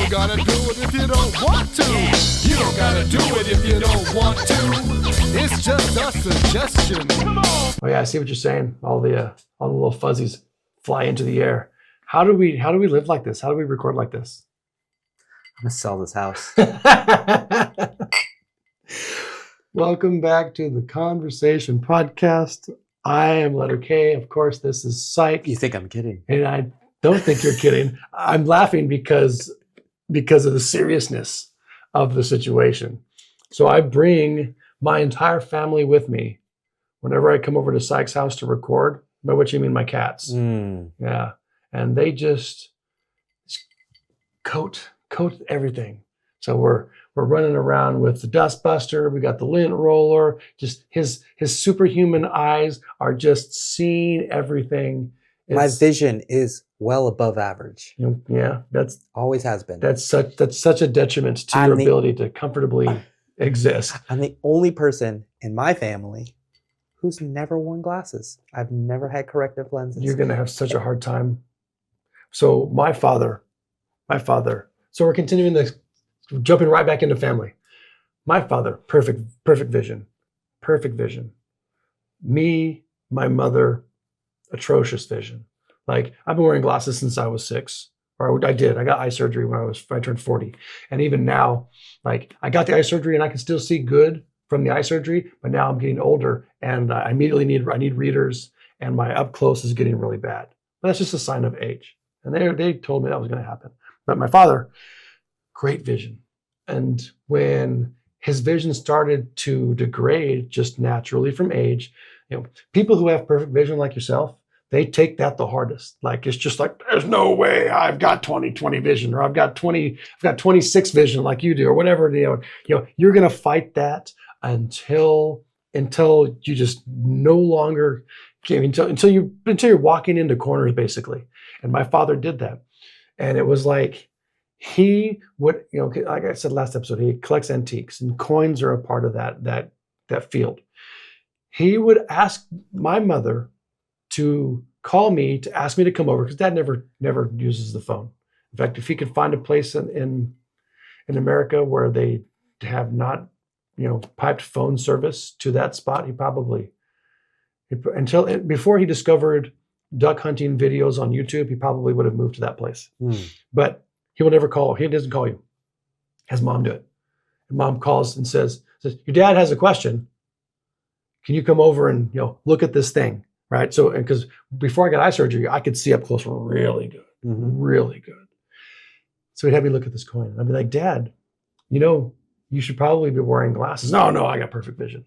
don't gotta do it if you don't want to. You don't gotta do it if you don't want to. It's just a suggestion. Come on. Oh yeah, I see what you're saying. All the little fuzzies fly into the air. How do we live like this? How do we record like this? I'm gonna sell this house. Welcome back to the ConverSAYtion podcast. I am letter K. Of course, this is Psych. You think I'm kidding? And I don't think you're kidding. I'm laughing because of the seriousness of the situation. So I bring my entire family with me whenever I come over to Psych's house to record, by which you mean my cats. Yeah. And they just coat everything. So we're running around with the dust buster. We got the lint roller. Just his superhuman eyes are just seeing everything. My vision is well above average. Yeah, that's always has been. That's such a detriment to your ability to comfortably exist. I'm the only person in my family who's never worn glasses. I've never had corrective lenses. You're gonna have such a hard time. So my father. So we're continuing this, jumping right back into family. My father, perfect vision. Me, my mother, atrocious vision. Like, I've been wearing glasses since I was 6. Or I did. I got eye surgery when I turned 40. And even now, like, I got the eye surgery and I can still see good from the eye surgery, but now I'm getting older and I immediately need readers, and my up close is getting really bad. But that's just a sign of age. And they told me that was going to happen. But my father, great vision. And when his vision started to degrade just naturally from age, people who have perfect vision like yourself, they take that the hardest. Like, it's just like, there's no way I've got 20/20 vision, or I've got 26 vision like you do, or whatever. You're going to fight that until you just no longer until you're walking into corners, basically. And my father did that. And it was like, he would, like I said last episode, he collects antiques, and coins are a part of that field. He would ask my mother to call me to ask me to come over, because Dad never uses the phone. In fact, if he could find a place in America where they have not, piped phone service to that spot, before he discovered duck hunting videos on YouTube, he probably would have moved to that place. But he will never call. He doesn't call you. Has mom do it. And mom calls and says, your dad has a question. Can you come over and look at this thing? Right. So, because before I got eye surgery, I could see up close really good, really good. So he'd have me look at this coin. And I'd be like, Dad, you should probably be wearing glasses. No, I got perfect vision.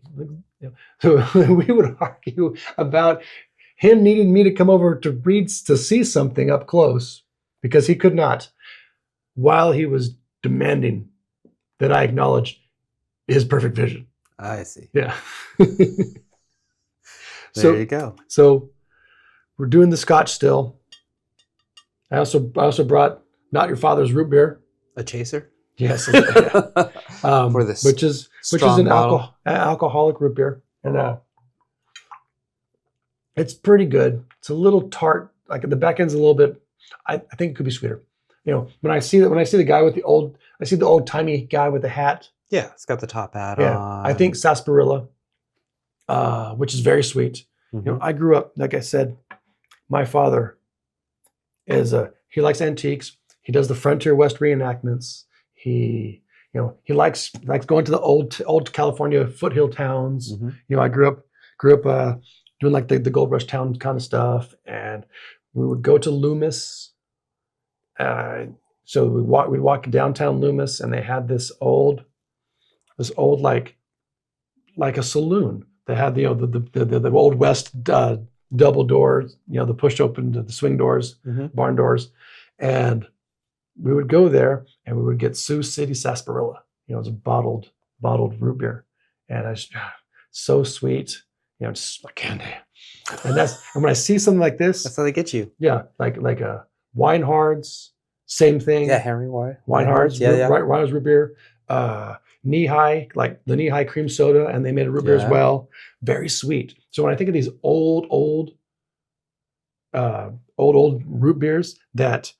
So we would argue about him needing me to come over to see something up close, because he could not, while he was demanding that I acknowledge his perfect vision. I see. Yeah. There you go. So we're doing the scotch still. I also brought not your father's root beer. A chaser? Yes. Yeah. For this, which is an alcoholic root beer. And it's pretty good. It's a little tart. Like, the back end's a little bit, I think it could be sweeter. When I see the guy with the old timey guy with the hat. Yeah, it's got the top hat on. I think sarsaparilla, which is very sweet. I grew up, like I said, my father he likes antiques. He does the Frontier West reenactments. He likes going to the old California foothill towns. I grew up doing like the Gold Rush town kind of stuff, and we would go to Loomis. So we'd walk downtown Loomis, and they had this old like a saloon. They had the old West double doors, the push open to the swing doors, barn doors, and we would go there and we would get Sioux City sarsaparilla. It was a bottled root beer, and so sweet, just like candy. And when I see something like this, that's how they get you. Yeah, like a Winehards, same thing. Yeah, Henry Winehards, yeah. Winehards root beer. Knee high, like the knee high cream soda, and they made a root beer as well. Very sweet. So when I think of these old root beers, that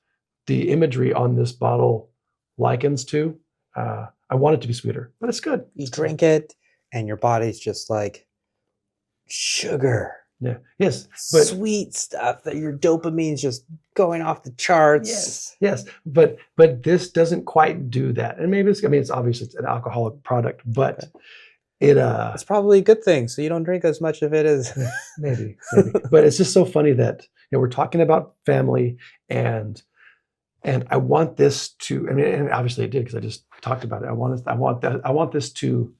the imagery on this bottle likens to. I want it to be sweeter, but it's good. You drink it, and your body's just like sugar. Yeah. Yes. But Sweet stuff that your dopamine's just going off the charts. yes. But this doesn't quite do that. And maybe it's obviously it's an alcoholic product, but It's probably a good thing, so you don't drink as much of it as maybe. But it's just so funny that we're talking about family, and I want this to. I mean, and obviously it did because I just talked about it. I want this to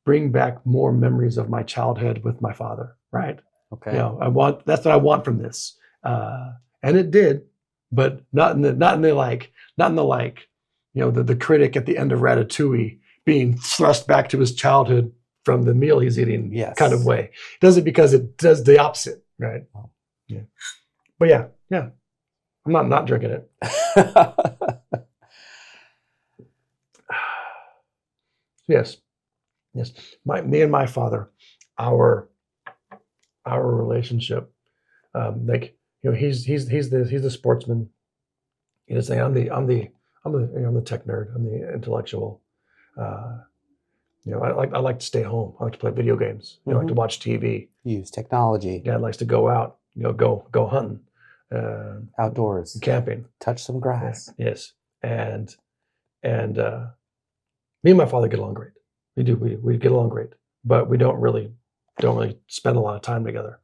bring back more memories of my childhood with my father. Right. okay. That's what I want from this. And it did, but not in the the critic at the end of Ratatouille being thrust back to his childhood from the meal he's eating kind of way. It does it because it does the opposite, right? Oh. Yeah. But yeah. I'm not drinking it. Yes. Me and my father, our relationship, he's the sportsman. You know, saying I'm the tech nerd. I'm the intellectual. I like to stay home. I like to play video games. I like to watch TV. Use technology. Dad likes to go out. Go hunting. Outdoors. Camping. Touch some grass. Yes. And me and my father get along great. We do. We get along great, but we don't really spend a lot of time together.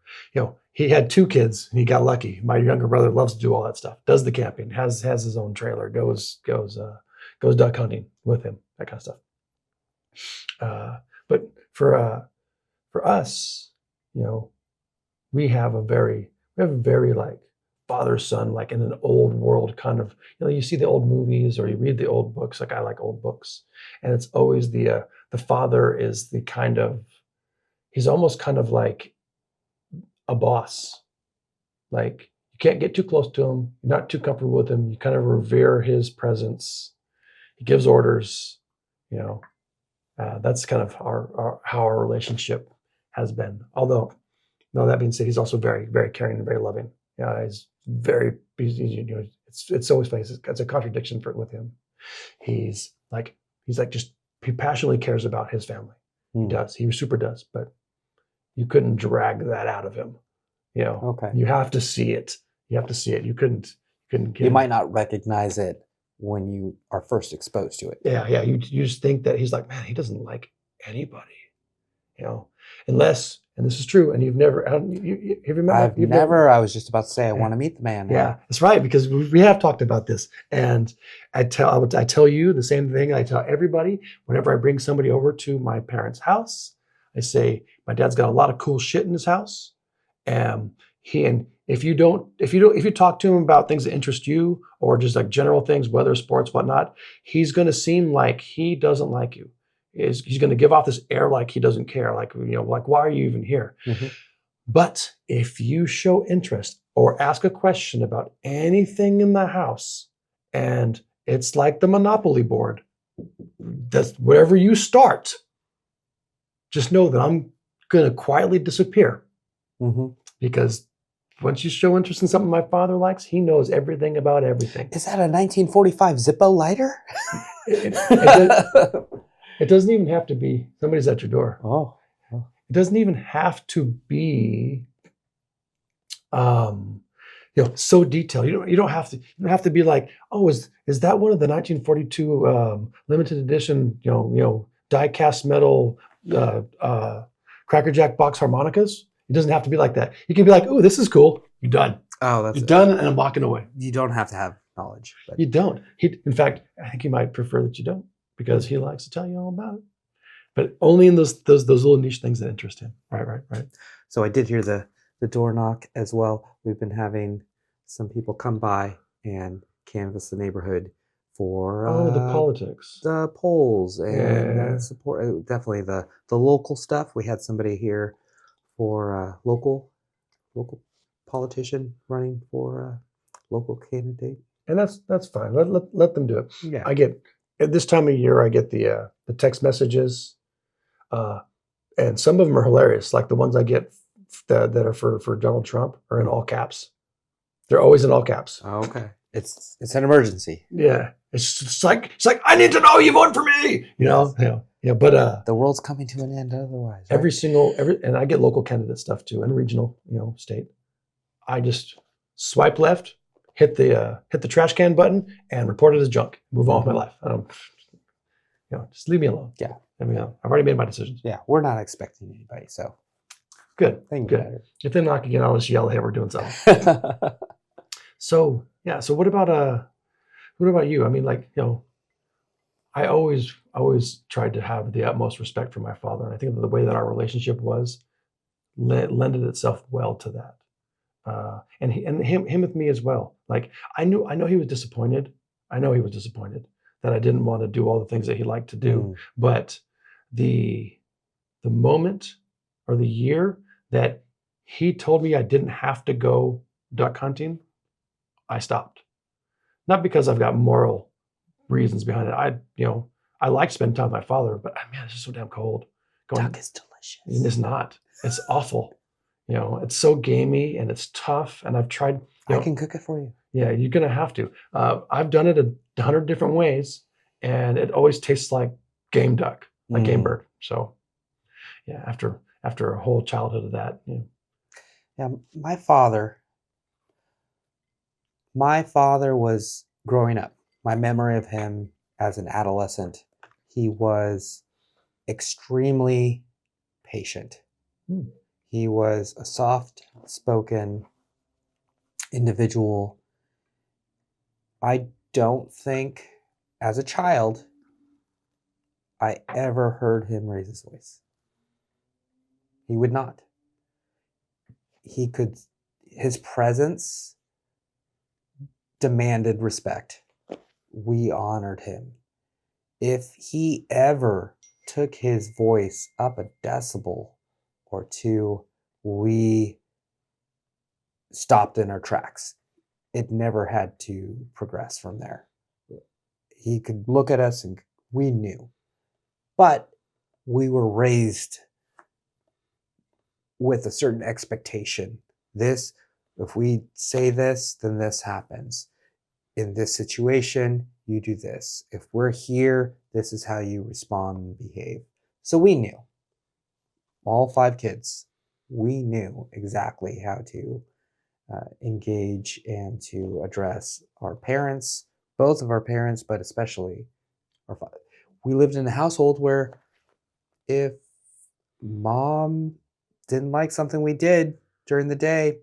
He had 2 kids and he got lucky. My younger brother loves to do all that stuff. Does the camping. Has his own trailer. Goes duck hunting with him. That kind of stuff. But for us, we have a very like father-son, like in an old world kind of, you see the old movies or you read the old books, like I like old books. And it's always the father is the kind of, he's almost kind of like a boss. Like you can't get too close to him. You're not too comfortable with him. You kind of revere his presence. He gives orders, that's kind of how our relationship has been. Although, that being said, he's also very, very caring and very loving. He's very, it's always funny. It's a contradiction with him. He passionately cares about his family. He does. He super does. But you couldn't drag that out of him. Okay. You have to see it. You couldn't get You might not recognize it when you are first exposed to it. Yeah. You just think that he's like, man, he doesn't like anybody. Unless, and this is true, and you've never, I was just about to say, I want to meet the man. Yeah, that's right, because we have talked about this. And I tell you the same thing I tell everybody whenever I bring somebody over to my parents' house. I say, my dad's got a lot of cool shit in his house. If you talk to him about things that interest you or just like general things, weather, sports, whatnot, he's going to seem like he doesn't like you. He's going to give off this air like he doesn't care, like why are you even here? Mm-hmm. But if you show interest or ask a question about anything in the house, and it's like the Monopoly board, that's whatever you start, just know that I'm going to quietly disappear. Mm-hmm. Because once you show interest in something my father likes, he knows everything about everything. Is that a 1945 Zippo lighter? It doesn't even have to be. Somebody's at your door. Oh. It doesn't even have to be, so detailed. You don't have to be like, oh, is that one of the 1942 limited edition, die-cast metal Cracker Jack box harmonicas? It doesn't have to be like that. You can be like, oh, this is cool. You're done. Oh, that's You're done, and I'm walking away. You don't have to have knowledge. But. You don't. In fact, I think he might prefer that you don't, because he likes to tell you all about it. But only in those little niche things that interest him. Right. So I did hear the door knock as well. We've been having some people come by and canvass the neighborhood for the politics, the polls, and support. Definitely the local stuff. We had somebody here for local politician running for a local candidate, and that's fine. Let them do it. Yeah, I get at this time of year. I get the text messages. And some of them are hilarious, like the ones I get that are for Donald Trump are in all caps. They're always in all caps. Oh, okay. It's an emergency. Yeah. It's like I need to know you voted for me. Yeah. But The world's coming to an end otherwise. Right? every and I get local candidate stuff too, and regional, state. I just swipe left, hit the trash can button, and report it as junk. Move on with my life. I don't, just leave me alone. Yeah. I mean, I've already made my decisions. Yeah, we're not expecting anybody, so Good. think Good. better. If they knock again, I'll just yell, "Hey, we're doing something." So yeah. So what about you? I mean, I always tried to have the utmost respect for my father, and I think that the way that our relationship was lended itself well to that. And him with me as well. Like I know he was disappointed. I know he was disappointed that I didn't want to do all the things that he liked to do. But the moment or the year that he told me I didn't have to go duck hunting, I stopped. Not because I've got moral reasons behind it. I like spending time with my father, but man, it's just so damn cold. Duck is delicious. It's not. It's awful. It's so gamey and it's tough. And I've tried. I can cook it for you. Yeah, you're gonna have to. I've done it 100 different ways, and it always tastes like game duck, like game bird. So, yeah, after a whole childhood of that. Yeah, my father was growing up. My memory of him as an adolescent, he was extremely patient. He was a soft-spoken individual. I don't think, as a child, I ever heard him raise his voice. He would not. His presence demanded respect. We honored him. If he ever took his voice up a decibel or two, we stopped in our tracks. It never had to progress from there. He could look at us and we knew. But we were raised with a certain expectation. If we say this, then this happens. In this situation, you do this. If we're here, this is how you respond and behave. So we knew. All 5 kids, we knew exactly how to engage and to address our parents, both of our parents, but especially our father. We lived in a household where if mom didn't like something we did during the day,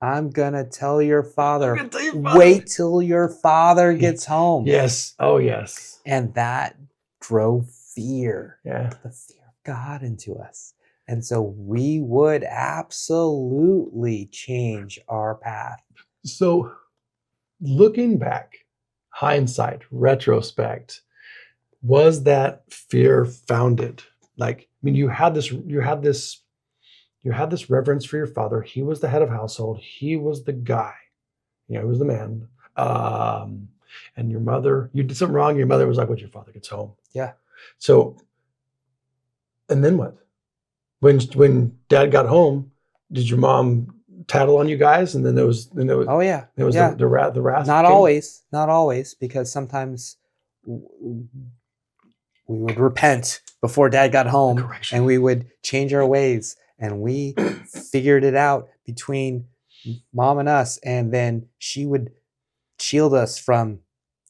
I'm gonna tell your father. Wait till your father gets home. Yes. Oh, yes. And that drove fear. Yeah. The fear of God into us. And so we would absolutely change our path. So looking back, hindsight, retrospect, was that fear founded? You had this reverence for your father. He was the head of household. He was the guy. He was the man. And your mother, you did something wrong. Your mother was like, "When your father gets home." Yeah. So, and then what? When Dad got home, did your mom tattle on you guys? And then there was Oh yeah. There was the wrath. Not always, because sometimes we would repent before Dad got home, and we would change our ways, and we figured it out between Mom and us, and then she would shield us from,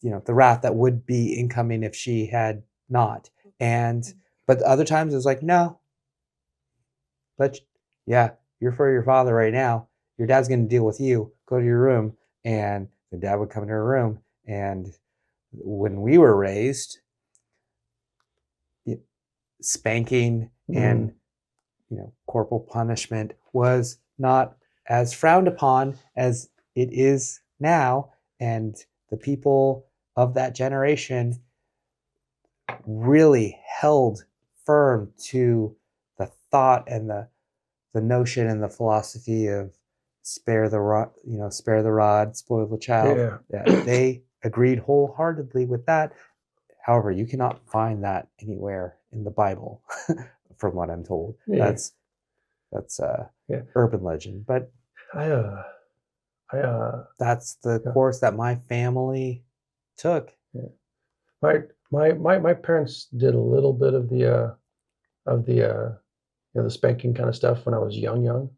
the wrath that would be incoming if she had not. But other times it was like, no, but yeah, you're for your father right now. Your dad's going to deal with you. Go to your room. And the dad would come into her room. And when we were raised, spanking and corporal punishment was not as frowned upon as it is now. And the people of that generation really held firm to the thought and the notion and the philosophy of spare the rod, spoil the child. Yeah. They agreed wholeheartedly with that. However, you cannot find that anywhere in the Bible, from what I'm told. Yeah. That's urban legend. But That's the Yeah. course that my family took. My parents did a little bit of the the spanking kind of stuff when I was young.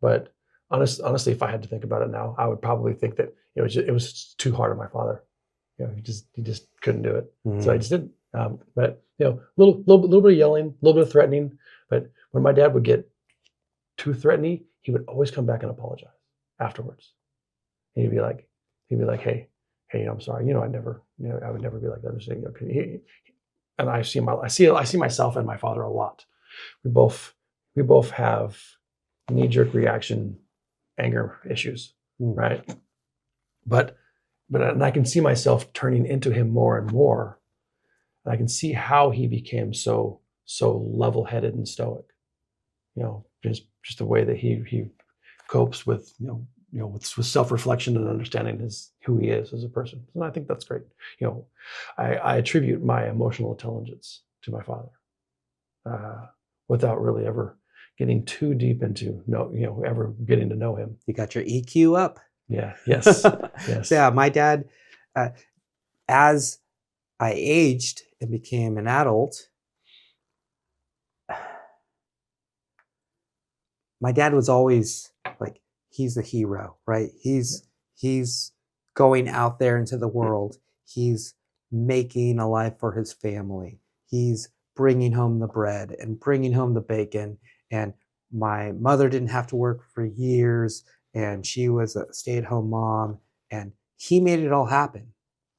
But honestly, if I had to think about it now, I would probably think that it was too hard on my father. He just couldn't do it. So I Mm. just didn't. But little bit of yelling, a little bit of threatening. But when my dad would get too threatening, he would always come back and apologize afterwards. And he'd be like, hey, I'm sorry. I would never be like that. I'm saying, and I see myself and my father a lot. We both have knee-jerk reaction anger issues, Mm. right? But and I can see myself turning into him more and more. And I can see how he became so level-headed and stoic. Just the way that he copes with with self-reflection and understanding who he is as a person. And I think that's great. I attribute my emotional intelligence to my father, without really ever getting too deep into ever getting to know him. You got your EQ up. Yeah. Yes. Yes. So yeah, my dad, as I aged and became an adult, my dad was always like, he's the hero, right? He's going out there into the world. He's making a life for his family. He's bringing home the bread and bringing home the bacon. And my mother didn't have to work for years, and she was a stay-at-home mom, and he made it all happen,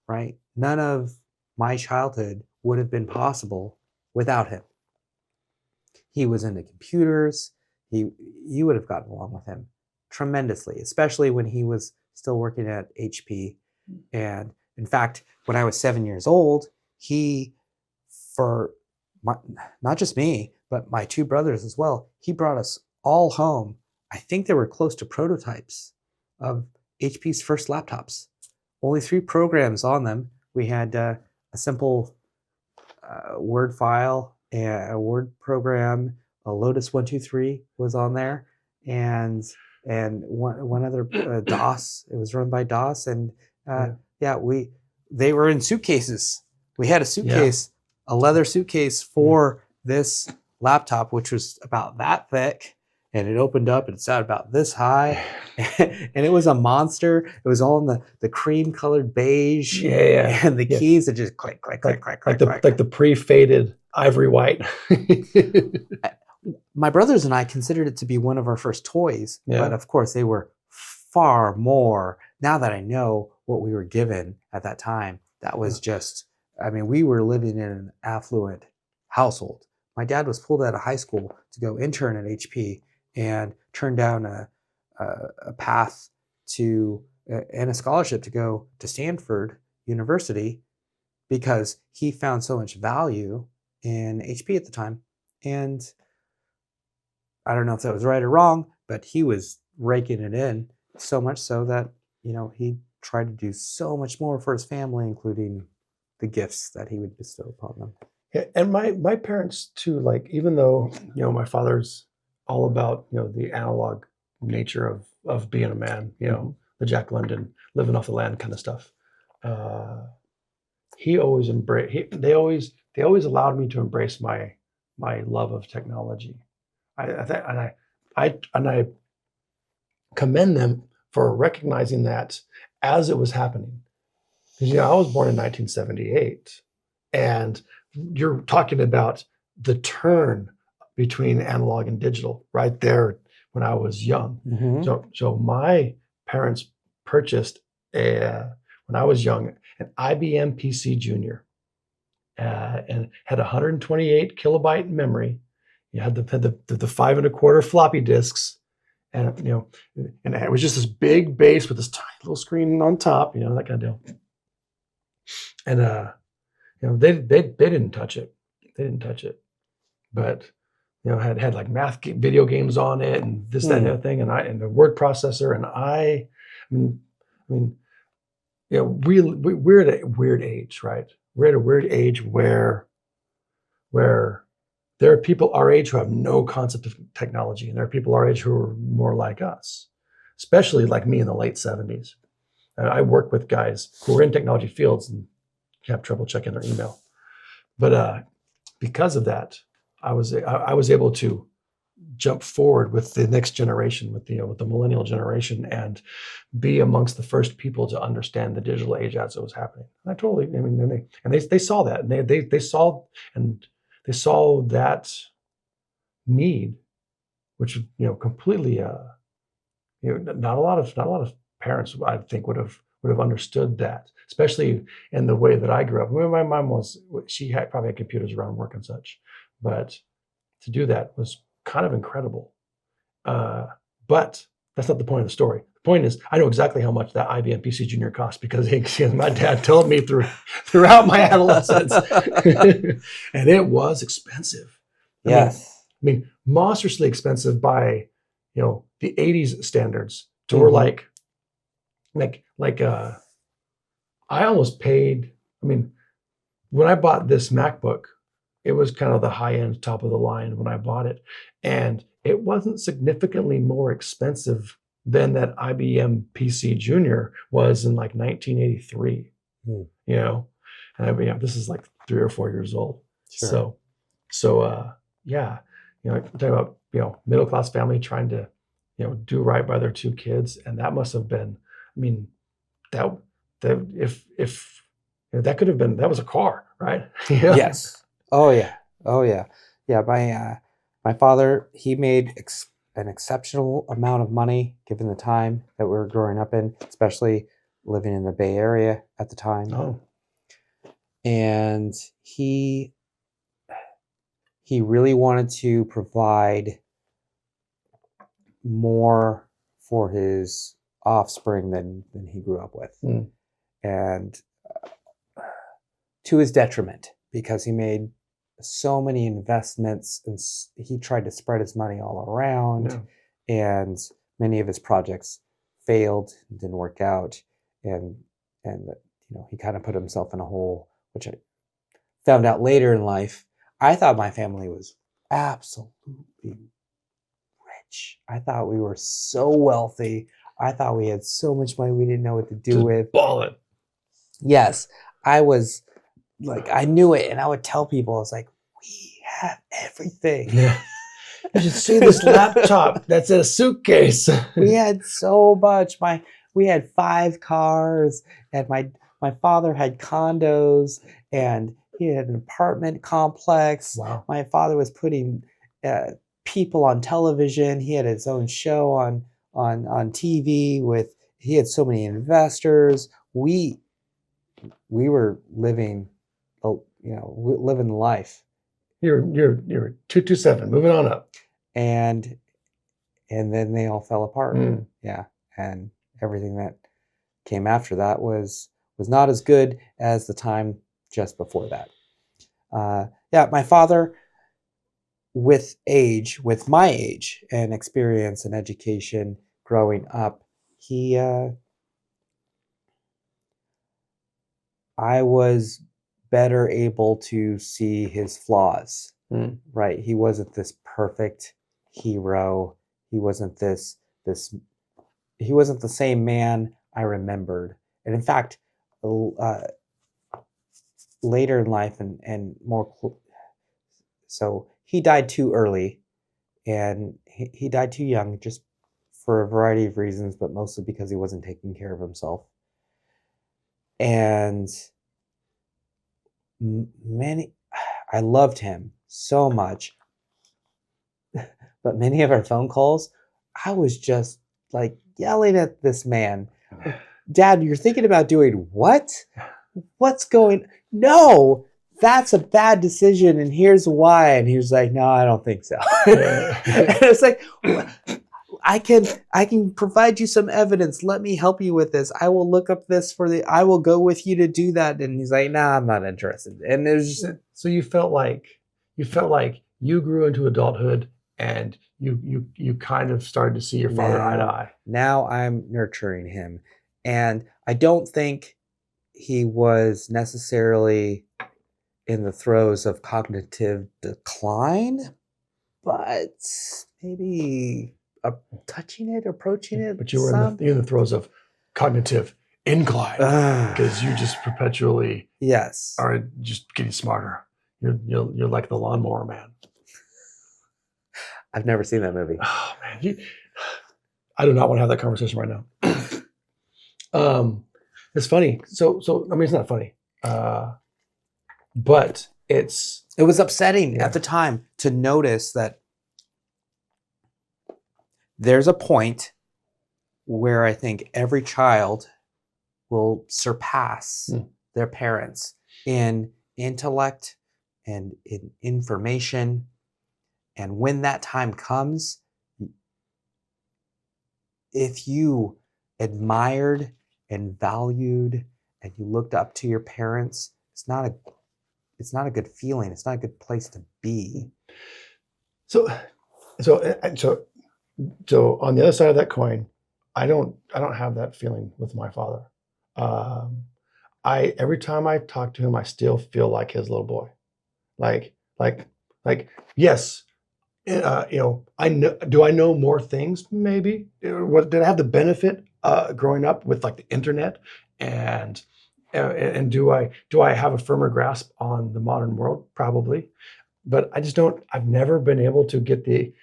right? None of my childhood would have been possible without him. He was into computers. You would have gotten along with him tremendously, especially when he was still working at HP. And in fact, when I was 7 years old, not just me, but my two brothers as well, he brought us all home. I think there were close to prototypes of HP's first laptops. Only 3 programs on them. We had a simple Word file, a Word program, a Lotus 123 was on there, and one other DOS. It was run by DOS, and they were in suitcases. We had a suitcase, a leather suitcase for this laptop, which was about that thick, and it opened up and it sat about this high, and it was a monster. It was all in the cream colored beige, and the keys that just click, click, click, click, click, like the pre-faded ivory white. My brothers and I considered it to be one of our first toys, but of course they were far more. Now that I know what we were given at that time, that was just, we were living in an affluent household. My dad was pulled out of high school to go intern at HP and turned down a path and a scholarship to go to Stanford University because he found so much value in HP at the time. And I don't know if that was right or wrong, but he was raking it in so much so that, he tried to do so much more for his family, including the gifts that he would bestow upon them. Yeah, and my parents too, like, even though, my father's all about, the analog nature of being a man, the Jack London, living off the land kind of stuff. He always they always allowed me to embrace my love of technology. I commend them for recognizing that as it was happening. Because I was born in 1978, and you're talking about the turn between analog and digital right there when I was young. Mm-hmm. So my parents purchased when I was young an IBM PC Junior, and had 128 kilobyte memory. You had the 5 1/4 floppy disks, and and it was just this big base with this tiny little screen on top, that kind of deal. And they didn't touch it. They didn't touch it, but had like math video games on it and this, that, and the other thing, and the word processor. And we're at a weird age, right? We're at a weird age where there are people our age who have no concept of technology, and there are people our age who are more like us. especially like me in the late 70s. I work with guys who are in technology fields and have trouble checking their email. But because of that, I was able to jump forward with the next generation, with the millennial generation, and be amongst the first people to understand the digital age as it was happening. I mean, they saw that, and they saw that need, which completely not a lot of parents, I think, would have understood that, especially in the way that I grew up. I mean, my mom probably had computers around work and such, but to do that was kind of incredible. But that's not the point of the story. The point is, I know exactly how much that IBM PC Junior cost because my dad told me throughout my adolescence, and it was expensive. Yes. I mean, monstrously expensive by the 80s standards. To where I almost paid. I mean, when I bought this MacBook, it was kind of the high end, top of the line when I bought it, and it wasn't significantly more expensive than that IBM PC Junior was in like 1983. And I mean, this is like 3 or 4 years old. Sure. So yeah, talking about middle class family trying to do right by their 2 kids, and that must have been. I mean, that if that could have been, that was a car, right? Yes. Oh yeah. Yeah. My father, he made an exceptional amount of money given the time that we were growing up in, especially living in the Bay Area at the time. Oh. And he really wanted to provide more for his offspring than he grew up with. And to his detriment, because he made so many investments and he tried to spread his money all around, and many of his projects failed, didn't work out, and he kind of put himself in a hole, which I found out later in life. I thought my family was absolutely rich. I thought we were so wealthy. I thought we had so much money we didn't know what to do with. Ballin'. Yes, I was like, I knew it, and I would tell people, I was like, we have everything. Yeah. You should see this laptop that's in a suitcase. We had so much. We had 5 cars, and my father had condos, and he had an apartment complex. Wow. My father was putting people on television. He had his own show on TV he had so many investors. We were living, living life. You're 227. Moving on up. And then they all fell apart. Yeah, and everything that came after that was not as good as the time just before that. My father, with my age and experience and education growing up, I was better able to see his flaws. Right? He wasn't this perfect hero. He wasn't he wasn't the same man I remembered. And in fact, later in life and more, so he died too early, and he died too young, just for a variety of reasons, but mostly because he wasn't taking care of himself. And I loved him so much, but many of our phone calls, I was just like yelling at this man. Dad, you're thinking about doing what? What's going? No, that's a bad decision, and here's why. And he was like, no, I don't think so. And it's like, I can provide you some evidence. Let me help you with this. I will look up this I will go with you to do that. And he's like, nah, I'm not interested. And there's just, so you felt like you grew into adulthood, and you kind of started to see your father eye to eye. Now I'm nurturing him. And I don't think he was necessarily in the throes of cognitive decline, but maybe touching it, approaching it. But you were in the throes of cognitive incline because you just perpetually are just getting smarter. You're like the lawnmower man. I've never seen that movie. Oh man, I do not want to have that conversation right now. It's funny. So I mean, it's not funny, but it was upsetting at the time to notice that there's a point where I think every child will surpass their parents in intellect and in information. And when that time comes, if you admired and valued and you looked up to your parents, it's not a good feeling. It's not a good place to be. So on the other side of that coin, I don't have that feeling with my father. Every time I talk to him, I still feel like his little boy. Like yes. I know. Do I know more things? Maybe. What did I have the benefit growing up with like the internet, and do I have a firmer grasp on the modern world? Probably, but I just don't. I've never been able to get the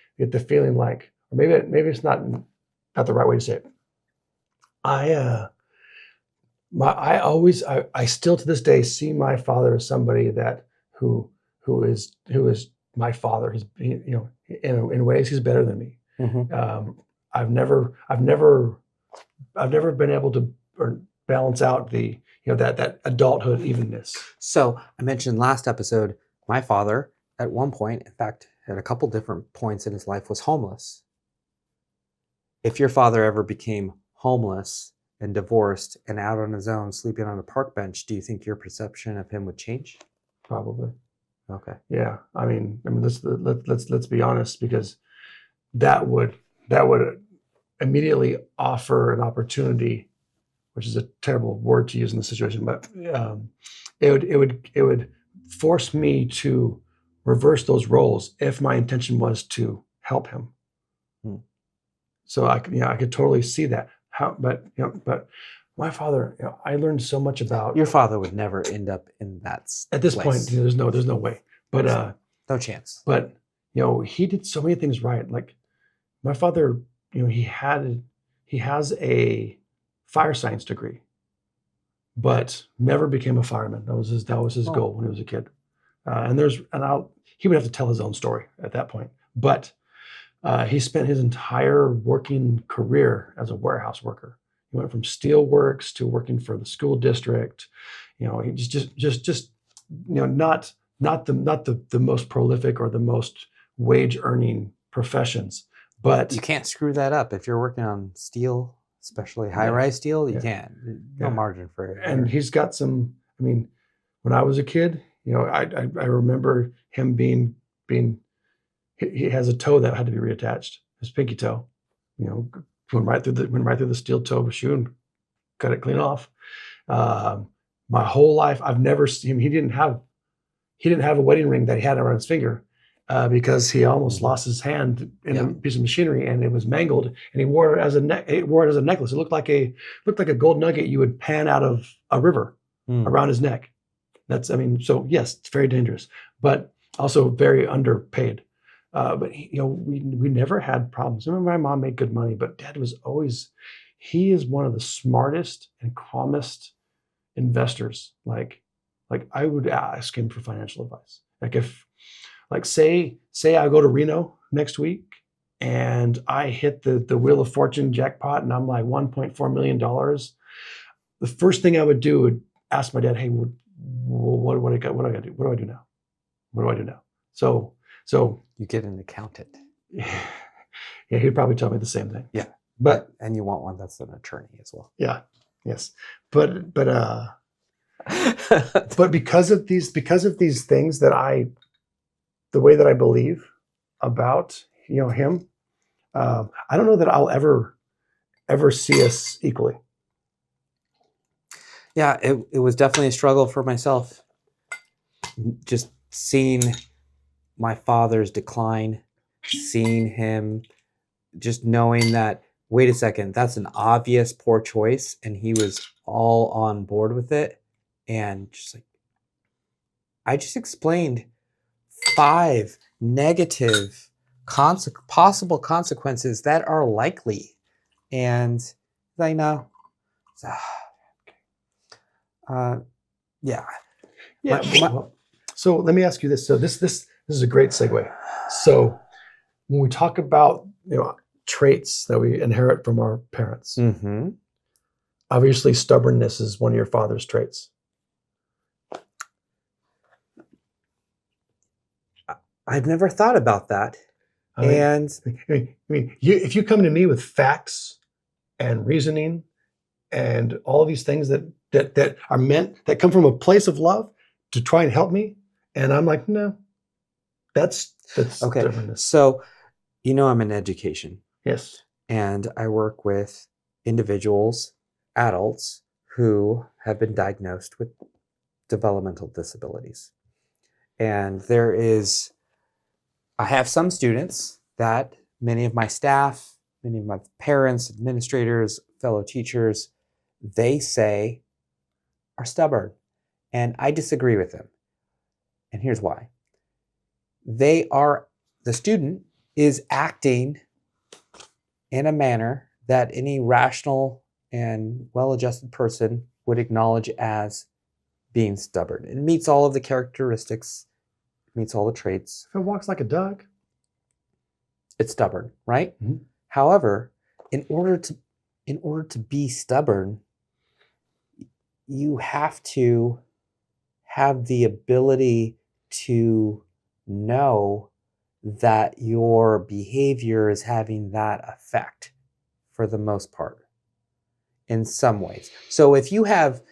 feeling like, or maybe it's not the right way to say it. I still to this day see my father as somebody that who is my father. He's in ways he's better than me. Mm-hmm. I've never been able to balance out the that adulthood evenness. So I mentioned last episode, my father at one point, in fact, at a couple different points in his life, was homeless. If your father ever became homeless and divorced and out on his own, sleeping on a park bench, do you think your perception of him would change? Probably. Okay. Yeah. I mean, let's be honest, because that would immediately offer an opportunity, which is a terrible word to use in this situation, but it would force me to reverse those roles if my intention was to help him. So I could totally see that. But my father, I learned so much about. Your father would never end up in that at this place. point. There's no way. But no chance. But he did so many things right. Like my father, he has a fire science degree, but never became a fireman. That was his goal when he was a kid. He would have to tell his own story at that point. But he spent his entire working career as a warehouse worker. He went from steel works to working for the school district. He just not the most prolific or the most wage earning professions. But you can't screw that up if you're working on steel, especially high-rise steel. You can't. No margin for it. And he's got some. I mean, when I was a kid, I remember him being. He has a toe that had to be reattached. His pinky toe, went right through the steel toe shoe and cut it clean off. My whole life, I've never seen him. He didn't have a wedding ring that he had around his finger because he almost lost his hand in a piece of machinery and it was mangled. And he wore it as a necklace. It looked like a gold nugget you would pan out of a river around his neck. So yes, it's very dangerous, but also very underpaid. But we never had problems. I remember my mom made good money, but Dad was always. He is one of the smartest and calmest investors. Like I would ask him for financial advice. Say I go to Reno next week and I hit the Wheel of Fortune jackpot and I'm like $1.4 million. The first thing I would do would ask my dad, hey, what do I got? What do I do? What do I do now? What do I do now? So you get an accountant. Yeah, he'd probably tell me the same thing. Yeah. But and you want one that's an attorney as well. Yeah. Yes. But because of these things that the way that I believe about him, I don't know that I'll ever see us equally. Yeah, it was definitely a struggle for myself. Just seeing my father's decline, seeing him just knowing that, wait a second, that's an obvious poor choice, and he was all on board with it, and just like, I just explained 5 negative possible consequences that are likely, and I know, yeah. Yeah. So let me ask you this. So this is a great segue. So when we talk about traits that we inherit from our parents, Mm-hmm. obviously stubbornness is one of your father's traits. I've never thought about that. I mean, if you come to me with facts and reasoning and all of these things that are meant, that come from a place of love to try and help me, and I'm like, no, that's okay. stubbornness. So, I'm in education. Yes. And I work with individuals, adults, who have been diagnosed with developmental disabilities. And I have some students that many of my staff, many of my parents, administrators, fellow teachers, they say are stubborn. And I disagree with them. And here's why. The student is acting in a manner that any rational and well-adjusted person would acknowledge as being stubborn. It meets all of the characteristics, meets all the traits. If it walks like a duck, it's stubborn, right? Mm-hmm. However, in order to be stubborn, you have to have the ability to know that your behavior is having that effect for the most part in some ways. So if you have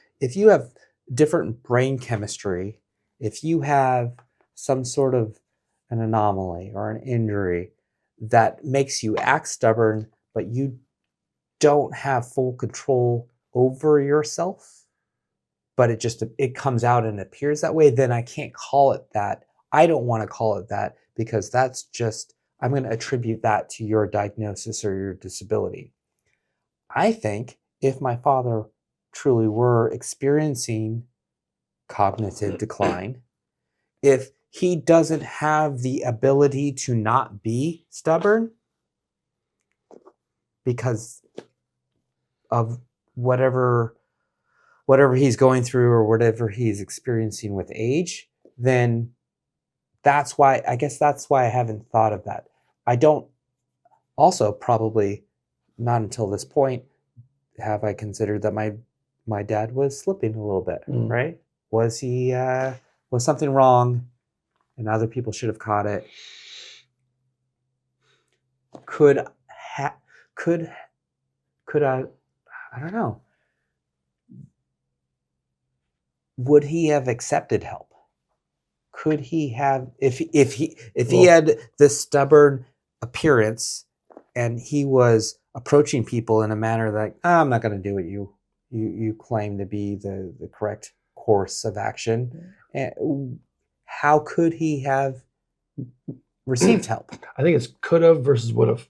different brain chemistry, if you have some sort of an anomaly or an injury that makes you act stubborn, but you don't have full control over yourself, but it comes out and appears that way, then I can't call it that. I don't want to call it that, because I'm going to attribute that to your diagnosis or your disability. I think if my father truly were experiencing cognitive decline, if he doesn't have the ability to not be stubborn because of whatever he's going through or whatever he's experiencing with age, then that's why I haven't thought of that. I don't also, probably not until this point, have I considered that my dad was slipping a little bit, right? Was something wrong and other people should have caught it? Could I don't know. Would he have accepted help? Could he have, if he had this stubborn appearance and he was approaching people in a manner like, I'm not going to do what you claim to be the correct course of action, how could he have received help? I think it's could have versus would have.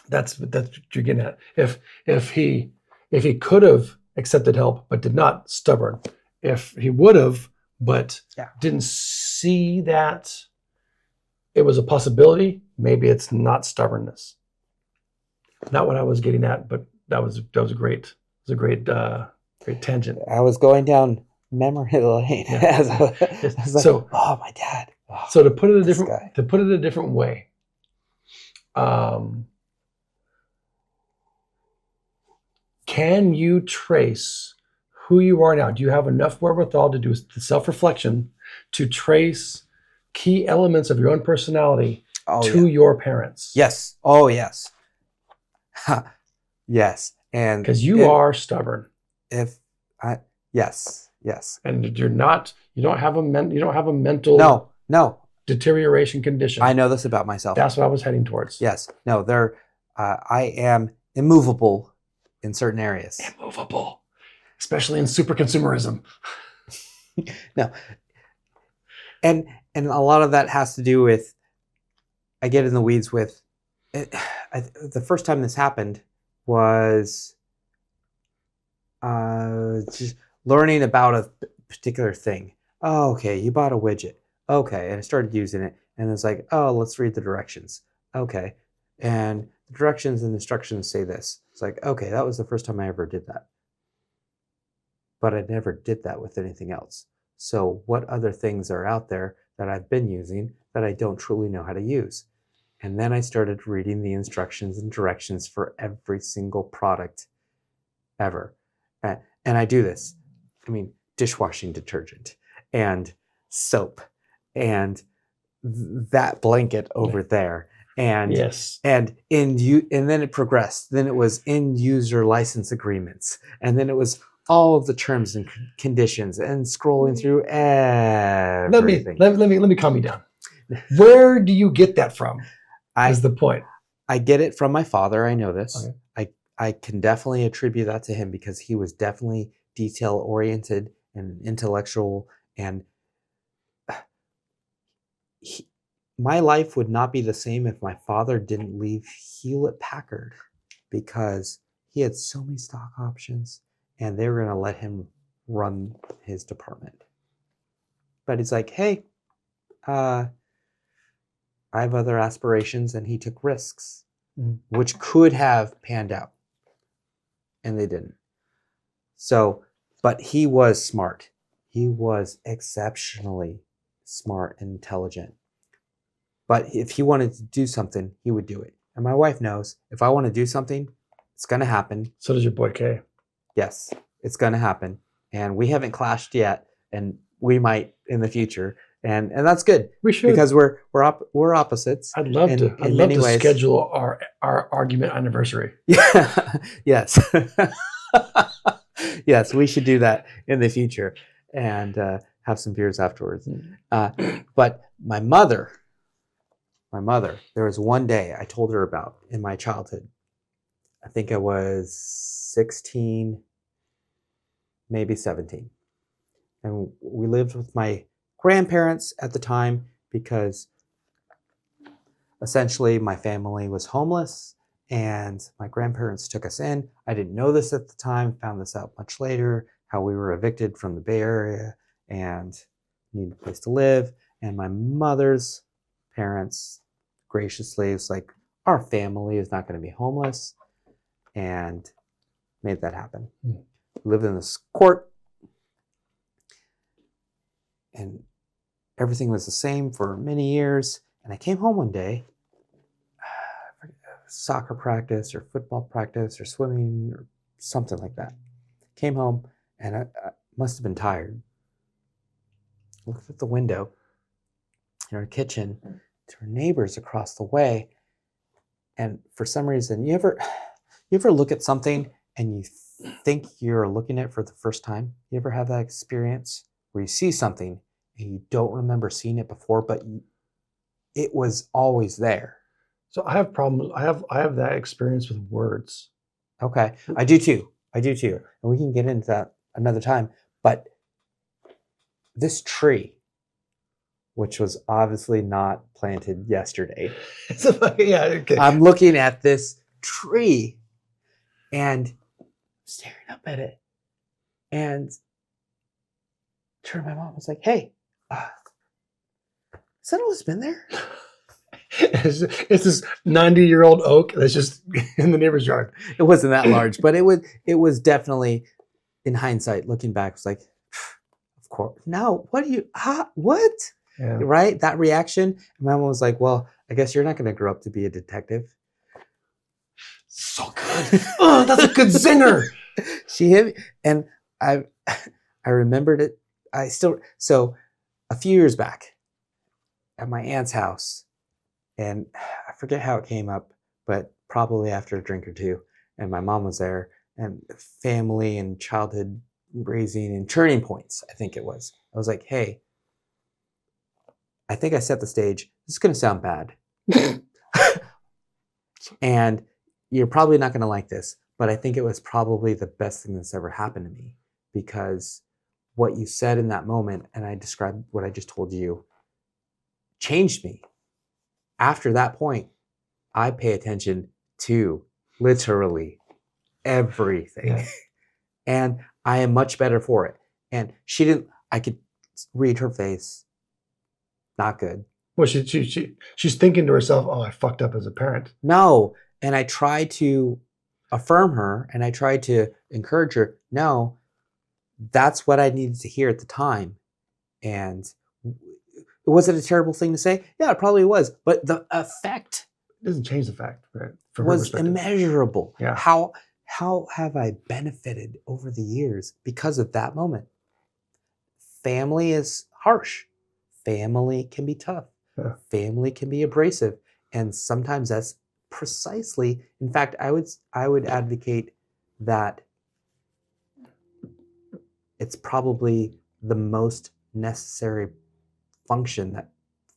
That's what you're getting at. If he could have accepted help but did not, stubborn. If he would have but didn't see that it was a possibility, maybe it's not stubbornness. Not what I was getting at, but that was a great tangent. I was going down memory lane. Yeah. Like, oh, my dad. Oh, so to put it a different way, can you trace who you are now? Do you have enough wherewithal to do self-reflection to trace key elements of your own personality to your parents? Yes. Oh, yes. Yes. And because you are stubborn. Yes. And you don't have a mental deterioration condition. I know this about myself. That's what I was heading towards. Yes. No, I am immovable in certain areas. Immovable. Especially in super consumerism. No. And a lot of that has to do with, I get in the weeds with, the first time this happened was just learning about a particular thing. Oh, okay, you bought a widget. Okay, and I started using it, and it's like, oh, let's read the directions. Okay, and the directions and instructions say this. It's like, okay, that was the first time I ever did that. But I never did that with anything else. So what other things are out there that I've been using that I don't truly know how to use? And then I started reading the instructions and directions for every single product ever. And I do this. I mean, dishwashing detergent and soap and that blanket over there. And Yes. and then it progressed. Then it was end user license agreements. And then it was all of the terms and conditions and scrolling through everything. Let me calm you down. Where do you get that from? Is the point. I get it from my father. I know this. Okay. I can definitely attribute that to him because he was definitely detail oriented and intellectual, and my life would not be the same if my father didn't leave Hewlett Packard, because he had so many stock options and they were going to let him run his department. But he's like, hey, I have other aspirations, and he took risks, which could have panned out, and they didn't. So, but he was smart. He was exceptionally smart and intelligent. But if he wanted to do something, he would do it. And my wife knows, if I want to do something, it's going to happen. So does your boy K. Yes, it's going to happen. And we haven't clashed yet, and we might in the future. And that's good. We should, because we're opposites. I'd love to schedule our argument anniversary. Yeah. Yes. Yes, we should do that in the future and have some beers afterwards. But my mother, there was one day I told her about in my childhood. I think I was 16, maybe 17. And we lived with my grandparents at the time because essentially my family was homeless and my grandparents took us in. I didn't know this at the time, found this out much later, how we were evicted from the Bay Area and needed a place to live. And my mother's parents graciously was like, our family is not going to be homeless, and made that happen. We lived in this court, and everything was the same for many years. And I came home one day, soccer practice or football practice or swimming or something like that. Came home and I must have been tired. Looked at the window in our kitchen to our neighbors across the way. And for some reason, you ever look at something and you think you're looking at it for the first time? You ever have that experience where you see something and you don't remember seeing it before, but it was always there? So I have problems. I have that experience with words. Okay, I do too. And we can get into that another time. But this tree, which was obviously not planted yesterday. Yeah, okay. I'm looking at this tree and staring up at it, and turned to my mom and was like, hey, has that always been there? It's this 90-year-old oak that's just in the neighbor's yard. It wasn't that large, but it was definitely, in hindsight, looking back, it's like, of course. No, what what? Yeah. Right? That reaction. And my mom was like, well, I guess you're not going to grow up to be a detective. So good. Oh, that's a good zinger. She hit me, and I remembered it. So a few years back at my aunt's house, and I forget how it came up, but probably after a drink or two, and my mom was there, and family and childhood raising and turning points, I think it was. I was like, hey, I think I set the stage. This is going to sound bad. And you're probably not going to like this, but I think it was probably the best thing that's ever happened to me, because what you said in that moment, and I described what I just told you, changed me. After that point, I pay attention to literally everything. Yeah. And I am much better for it. And I could read her face. Not good. Well, she's thinking to herself, "Oh, I fucked up as a parent." No. And I try to affirm her and I try to encourage her. No, that's what I needed to hear at the time. And was it a terrible thing to say? Yeah, it probably was. But the effect It doesn't change the fact, right? From her was perspective. immeasurable. Yeah. How have I benefited over the years because of that moment? Family is harsh. Family can be tough. Yeah. Family can be abrasive. And sometimes that's precisely, in fact, I would advocate that it's probably the most necessary function that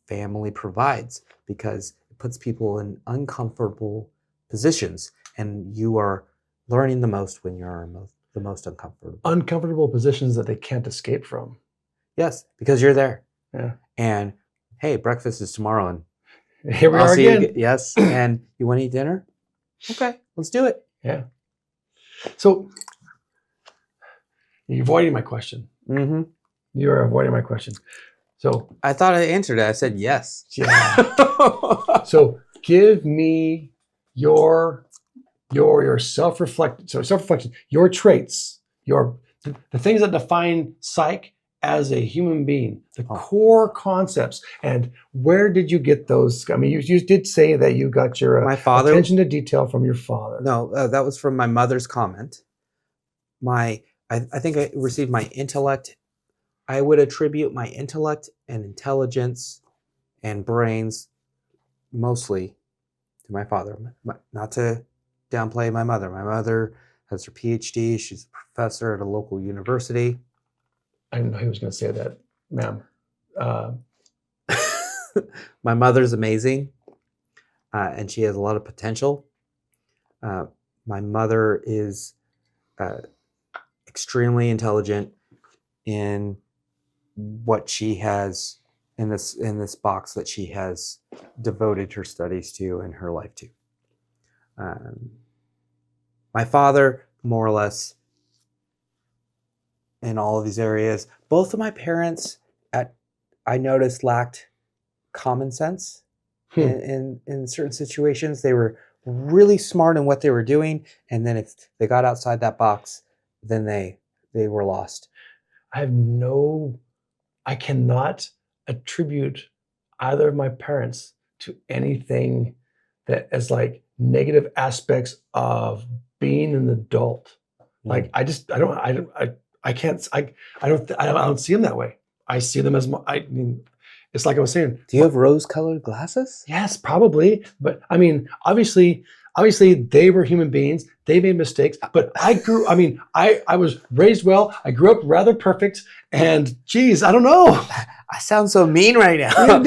family provides, because it puts people in uncomfortable positions, and you are learning the most when you're the most uncomfortable. Uncomfortable positions that they can't escape from. Yes, because you're there. Yeah. And hey, breakfast is tomorrow, and Here we I'll are see you again. yes, and you want to eat dinner? Okay, let's do it. Yeah. So you're avoiding my question. Mm-hmm. You're avoiding my question. So I thought I answered it. I said yes. yeah. So give me your self-reflection, your traits, the things that define psych as a human being, the core concepts, and where did you get those? I mean, you did say that you got your My father. attention to detail from your father. No, that was from my mother's comment. I think I received my intellect. I would attribute my intellect and intelligence and brains mostly to my father. Not to downplay my mother. My mother has her PhD. She's a professor at a local university. I didn't know he was going to say that, ma'am. My mother's amazing, and she has a lot of potential. My mother is extremely intelligent in what she has in this box that she has devoted her studies to and her life to. My father, more or less, in all of these areas. Both of my parents, I noticed, lacked common sense in certain situations. They were really smart in what they were doing, and then if they got outside that box, then they were lost. I cannot attribute either of my parents to anything that is like negative aspects of being an adult. Like I don't see them that way. I see them as, I mean, it's like I was saying. Do you have rose-colored glasses? Yes, probably. But I mean, obviously they were human beings. They made mistakes. But I was raised well. I grew up rather perfect. And geez, I don't know. I sound so mean right now.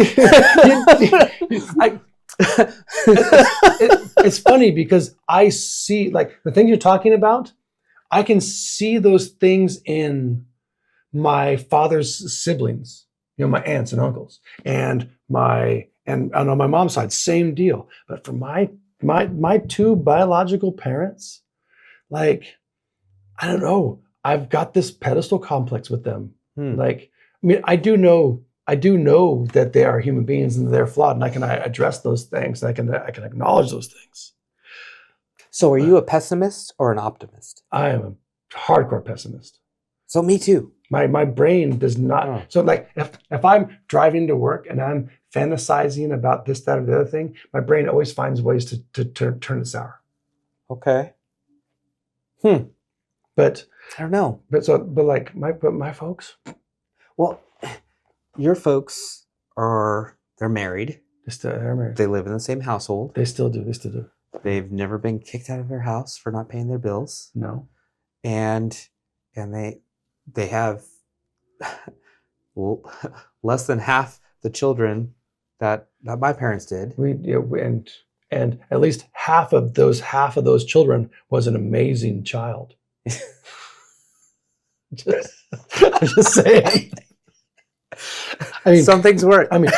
It's funny because I see, like, the things you're talking about, I can see those things in my father's siblings, my aunts and uncles, and on my mom's side, same deal. But for my two biological parents, like, I don't know, I've got this pedestal complex with them. Like, I mean, I do know that they are human beings and they're flawed, and I can address those things. I can acknowledge those things. So are you a pessimist or an optimist? I am a hardcore pessimist. So me too. My brain does not. So like if I'm driving to work and I'm fantasizing about this, that, or the other thing, my brain always finds ways to turn it sour. Okay. But I don't know. But like my folks. Well, your folks they're married. They're married. They live in the same household. They still do. They've never been kicked out of their house for not paying their bills. No. And they have less than half the children that my parents did. And at least half of those children was an amazing child. I'm just saying. I mean, some things work. I mean,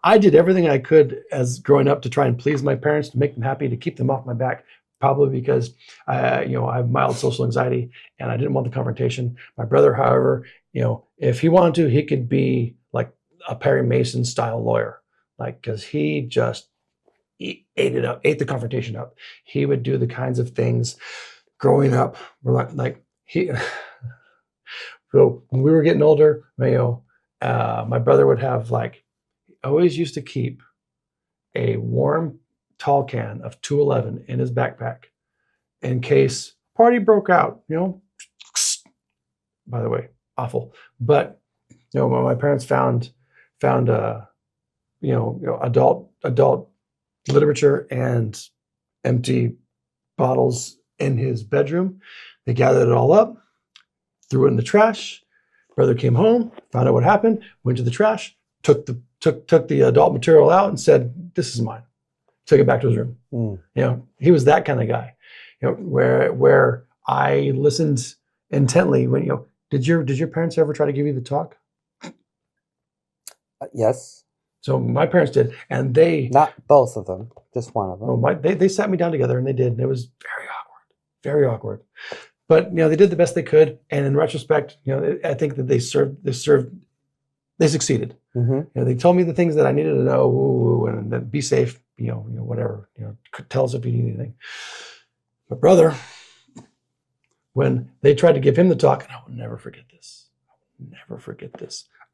I did everything I could as growing up to try and please my parents, to make them happy, to keep them off my back. Probably because I have mild social anxiety and I didn't want the confrontation. My brother, however, if he wanted to, he could be like a Perry Mason style lawyer, like because he just ate it up, ate the confrontation up. He would do the kinds of things growing up. We're like he. So when we were getting older, my brother would have always used to keep a warm tall can of 211 in his backpack in case party broke out. By the way, awful. But when my parents found adult literature and empty bottles in his bedroom, they gathered it all up, threw it in the trash. Brother came home, found out what happened, went to the trash, took the adult material out and said, "This is mine." Took it back to his room. He was that kind of guy. Where I listened intently when did your parents ever try to give you the talk? Yes. So my parents did, and they not both of them, just one of them. They sat me down together and they did, and it was very awkward. But they did the best they could, and in retrospect, I think that they succeeded. Mm-hmm. They told me the things that I needed to know, and then be safe. Whatever. Tell us if you need anything. My brother, when they tried to give him the talk, and I will never forget this.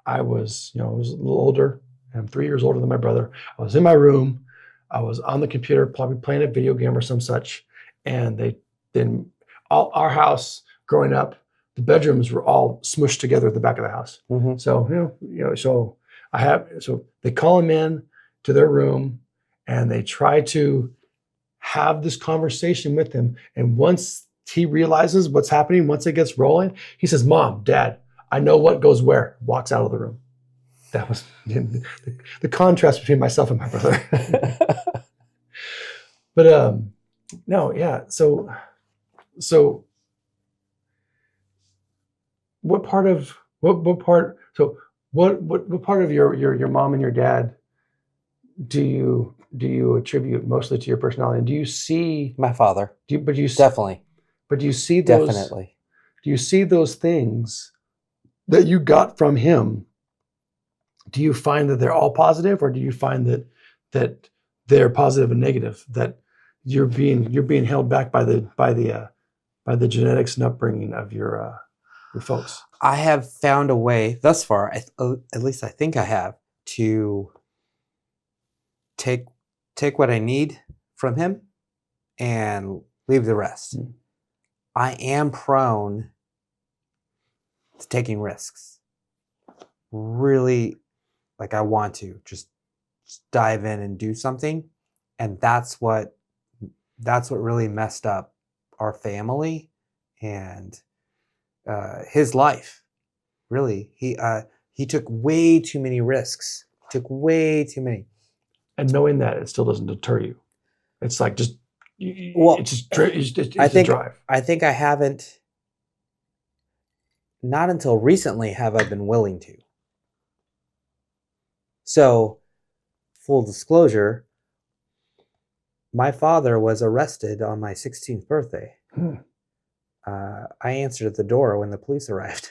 I was a little older. I'm 3 years older than my brother. I was in my room. I was on the computer, probably playing a video game or some such. And our house growing up, the bedrooms were all smushed together at the back of the house. Mm-hmm. So so they call him in to their room and they try to have this conversation with him. And once he realizes what's happening, once it gets rolling, he says, "Mom, Dad, I know what goes where." Walks out of the room. That was the contrast between myself and my brother. But no, yeah. So what part of your mom and your dad do you attribute mostly to your personality? And do you see my father? Definitely. But do you see those? Definitely. Do you see those things that you got from him? Do you find that they're all positive, or do you find that they're positive and negative? That you're being held back by the genetics and upbringing of your folks? I have found a way thus far, at least I think I have, to take what I need from him and leave the rest. I am prone to taking risks. Really, I want to just dive in and do something, and that's what really messed up our family and his life. Really, he took way too many risks. Way too many. And knowing that, it still doesn't deter you. It's like just I think I haven't. Not until recently have I been willing to. So, full disclosure, my father was arrested on my 16th birthday. I answered at the door when the police arrived.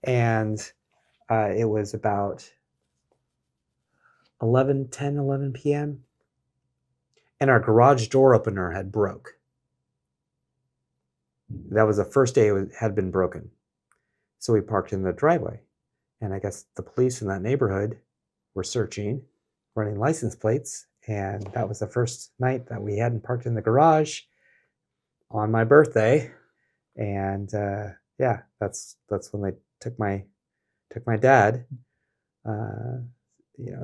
And it was about 11 p.m. And our garage door opener had broke. That was the first day it had been broken. So we parked in the driveway. And I guess the police in that neighborhood were searching, running license plates. And that was the first night that we hadn't parked in the garage on my birthday. And that's when they took my dad.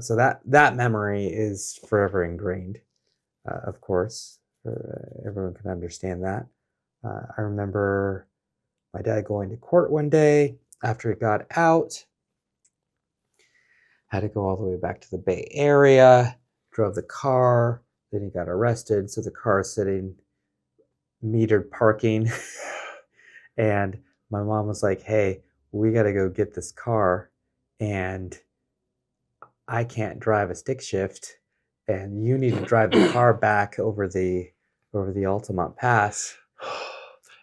So that memory is forever ingrained, of course. Everyone can understand that. I remember my dad going to court one day after he got out. Had to go all the way back to the Bay Area, drove the car, then he got arrested. So the car is sitting metered parking. And my mom was like, "Hey, we got to go get this car and I can't drive a stick shift, and you need to drive the car back over the Altamont Pass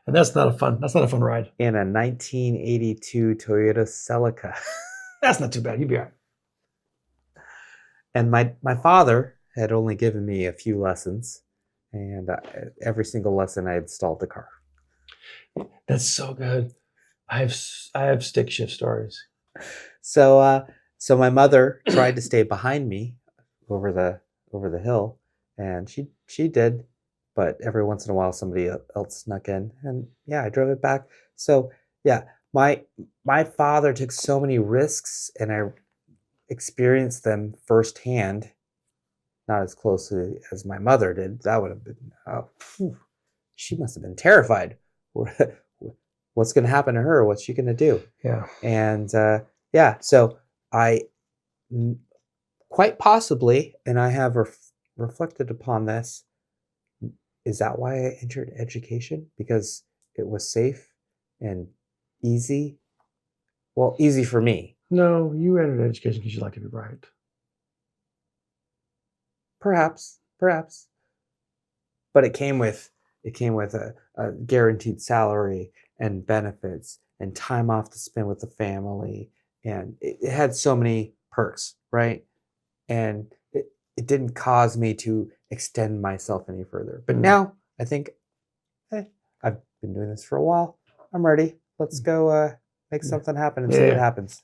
And that's not a fun ride. in a 1982 Toyota Celica. That's not too bad. You'd be all right. And my father had only given me a few lessons, and every single lesson I had stalled the car. That's so good. I have stick shift stories. So my mother tried to stay behind me over the hill, and she did, but every once in a while somebody else snuck in, and yeah, I drove it back. So yeah, my father took so many risks, and I experienced them firsthand. Not as closely as my mother did. That would have been, she must have been terrified. What's going to happen to her? What's she going to do? Yeah. And yeah, so I quite possibly, and I have reflected upon this, is that why I entered education? Because it was safe and easy. Well, easy for me. No, you entered education because you like to be right. Perhaps. But it came with a guaranteed salary and benefits and time off to spend with the family, and it had so many perks, right? And it didn't cause me to extend myself any further. But now I think, I've been doing this for a while. I'm ready. Let's go make something happen and see what happens.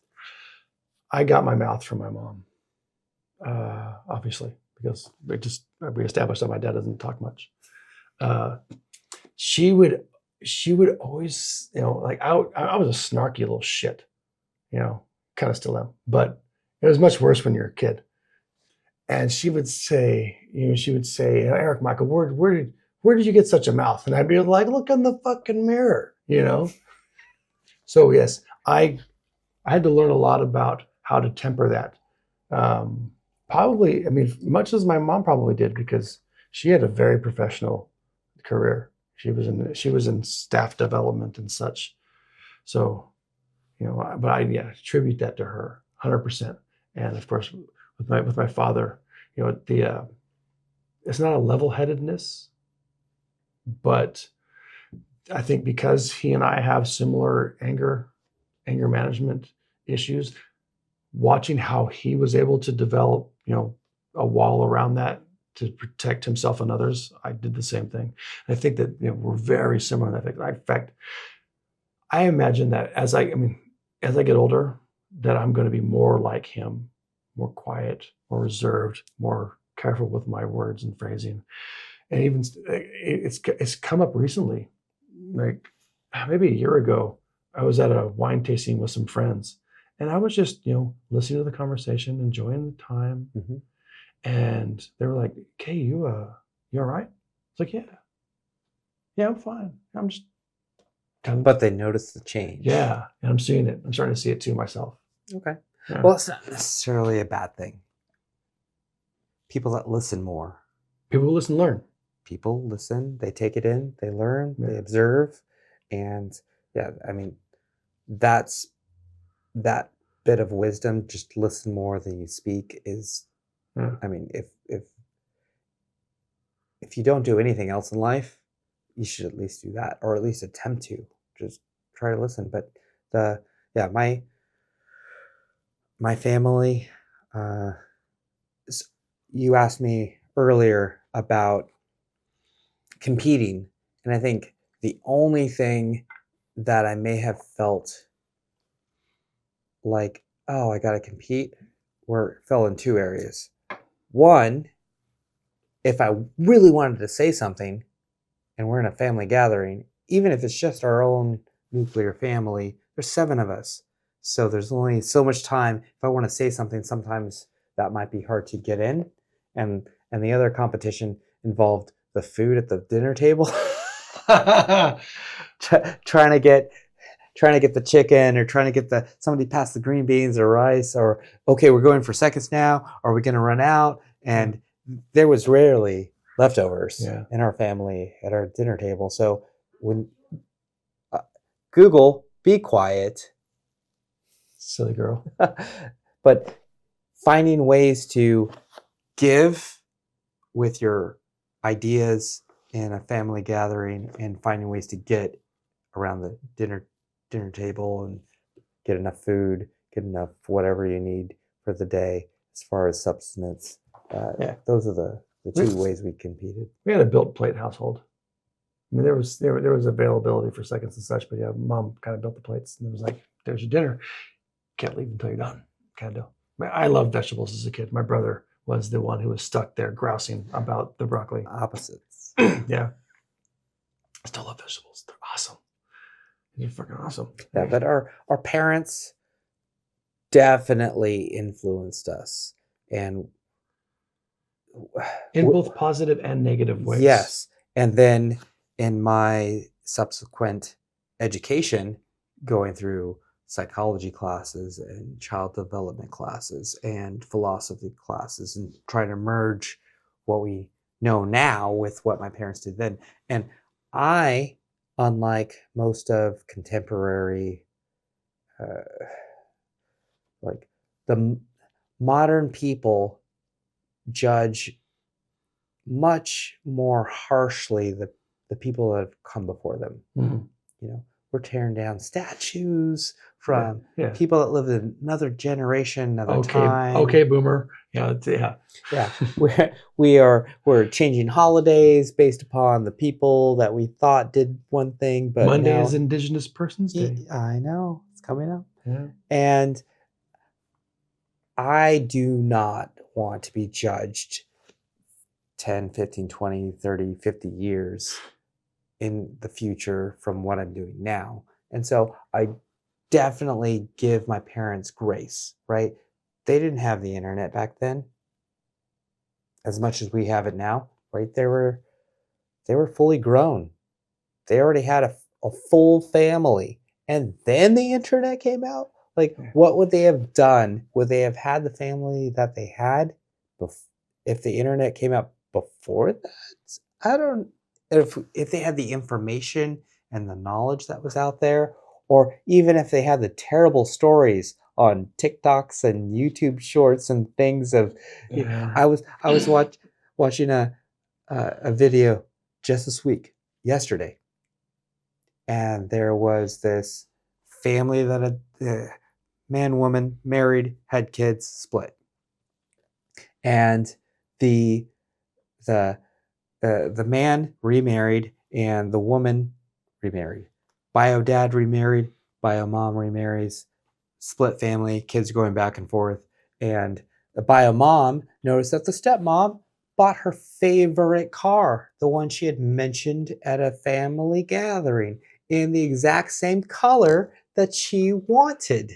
I got my mouth from my mom, obviously, because we established that my dad doesn't talk much. She would always, like I was a snarky little shit, kind of still am, but it was much worse when you're a kid. And she would say, Eric Michael, where did you get such a mouth? And I'd be like, look in the fucking mirror, So yes, I had to learn a lot about how to temper that. Probably, much as my mom probably did, because she had a very professional career. She was in staff development and such. So, but I attribute that to her 100%. And of course, with my father, it's not a level-headedness, but I think because he and I have similar anger management issues, watching how he was able to develop, a wall around that to protect himself and others, I did the same thing. And I think that we're very similar in that. In fact, I imagine that as I get older, that I'm going to be more like him, more quiet, more reserved, more careful with my words and phrasing. And even it's come up recently, like maybe a year ago, I was at a wine tasting with some friends, and I was just listening to the conversation, enjoying the time. Mm-hmm. And they were like, "Kay, you all right?" It's like, yeah, I'm fine. I'm just But they noticed the change. Yeah, and I'm seeing it. I'm starting to see it too myself. Okay. Yeah. Well, it's not necessarily a bad thing. People that listen more. People who listen learn. People listen, they take it in, they learn, they observe. And that's that bit of wisdom, just listen more than you speak is, if you don't do anything else in life, you should at least do that, or at least attempt to just try to listen. But my family, you asked me earlier about competing, and I think the only thing that I may have felt like, oh, I gotta compete, fell in two areas. One, if I really wanted to say something and we're in a family gathering, even if it's just our own nuclear family, there's 7 of us. So there's only so much time. If I want to say something, sometimes that might be hard to get in. And the other competition involved the food at the dinner table. trying to get the chicken, or trying to get somebody pass the green beans or rice, or okay, we're going for seconds now. Are we going to run out? And there was rarely leftovers in our family at our dinner table. So when Google, be quiet, silly girl. But finding ways to give with your ideas in a family gathering, and finding ways to get around the dinner table and get enough food, get enough whatever you need for the day as far as substance. Those are the two ways we competed. We had a built plate household. I mean, there was availability for seconds and such, but yeah, mom kind of built the plates, and it was like, "There's your dinner. Can't leave until you're done." Kind of. I loved vegetables as a kid. My brother was the one who was stuck there grousing about the broccoli. Opposites. Yeah, I still love vegetables. They're awesome. They're freaking awesome. Yeah, but our parents definitely influenced us, and in both positive and negative ways. Yes. And then in my subsequent education, going through psychology classes and child development classes and philosophy classes, and trying to merge what we know now with what my parents did then. And I, unlike most of contemporary, like the modern people, judge much more harshly the people that have come before them. Mm-hmm. You know, we're tearing down statues from Yeah. people that lived in another generation, another time. Okay, boomer. Yeah. We're changing holidays based upon the people that we thought did one thing, but Monday now, is Indigenous Persons Day. I know, it's coming up. Yeah. And I do not want to be judged 10, 15, 20, 30, 50 years in the future from what I'm doing now. And so I definitely give my parents grace, right? They didn't have the internet back then as much as we have it now, right? They were fully grown. They already had a full family. And then the internet came out. Like, what would they have done? Would they have had the family that they had if the internet came out before that? I don't. If they had the information and the knowledge that was out there, or even if they had the terrible stories on TikToks and YouTube shorts and things of, I was watching a video just this week, yesterday, and there was this family that had man, woman, married, had kids, split, and the man remarried and the woman remarried. Bio dad remarried, bio mom remarries, split family, kids going back and forth. And the bio mom noticed that the stepmom bought her favorite car, the one she had mentioned at a family gathering, in the exact same color that she wanted.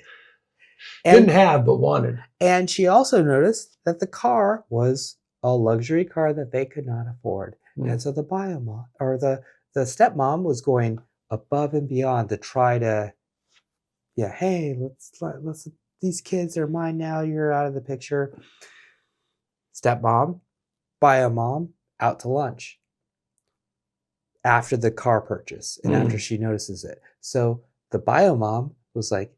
Didn't have, but wanted. And she also noticed that the car was a luxury car that they could not afford. And so the bio mom, or the stepmom, was going above and beyond to try to, hey, let's these kids are mine now, you're out of the picture. Stepmom, bio mom, out to lunch after the car purchase and after she notices it. So the bio mom was like,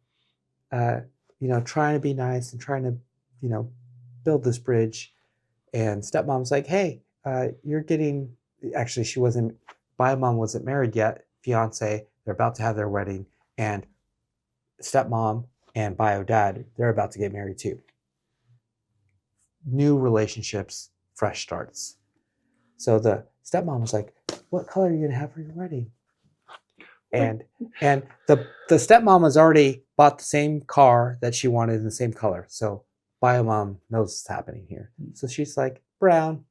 trying to be nice and trying to, build this bridge. And stepmom's like, hey, you're getting, actually bio mom wasn't married yet, fiance, they're about to have their wedding, and stepmom and bio dad, they're about to get married too. New relationships, fresh starts. So the stepmom was like, what color are you going to have for your wedding? And the stepmom has already bought the same car that she wanted in the same color. So bio mom knows what's happening here. So she's like, brown.